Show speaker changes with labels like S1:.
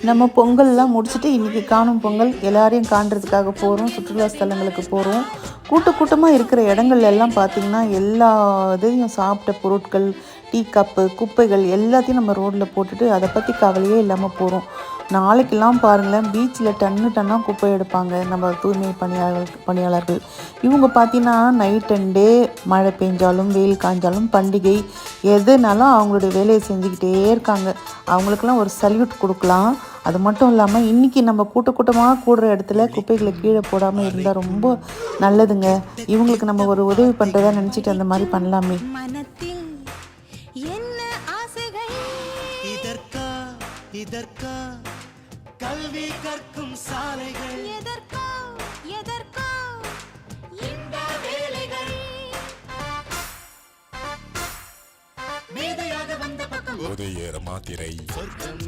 S1: நம்ம பொங்கல்லாம் முடிச்சுட்டு இன்றைக்கி காணும் பொங்கல் எல்லாரையும் காண்றதுக்காக போகிறோம். சுற்றுலா ஸ்தலங்களுக்கு போகிறோம். கூட்டமாக இருக்கிற இடங்கள்ல எல்லாம் பார்த்திங்கன்னா எல்லா இதையும் சாப்பிட்ட பொருட்கள், டீ கப்பு, குப்பைகள் எல்லாத்தையும் நம்ம ரோட்டில் போட்டுட்டு அதை பற்றி கவலையே இல்லாமல் போகிறோம். நாளைக்கெல்லாம் பாருங்களேன், பீச்சில் டன்னாக குப்பை எடுப்பாங்க நம்ம தூய்மை பணியாளர்கள். இவங்க பார்த்தீங்கன்னா நைட் அண்ட் டே, மழை பெஞ்சாலும் வெயில் காய்ஞ்சாலும் பண்டிகை எதுனாலும் அவங்களுடைய வேலையை செஞ்சுக்கிட்டே இருக்காங்க. அவங்களுக்கெல்லாம் ஒரு சல்யூட் கொடுக்கலாம். அது மட்டும் இல்லாமல் இன்றைக்கி நம்ம கூட்டமாக கூடுற இடத்துல குப்பைகளை கீழே போடாமல் இருந்தால் ரொம்ப நல்லதுங்க. இவங்களுக்கு நம்ம ஒரு உதவி பண்ணுறதா நினச்சிட்டு அந்த மாதிரி பண்ணலாமே.
S2: இதற்கா கல்வி கற்கும் சாலைகள், எதற்கோ இந்த வேலைகள், மேதையாக வந்த பக்கம் உதயேற மாத்திரை சொர்க்கம்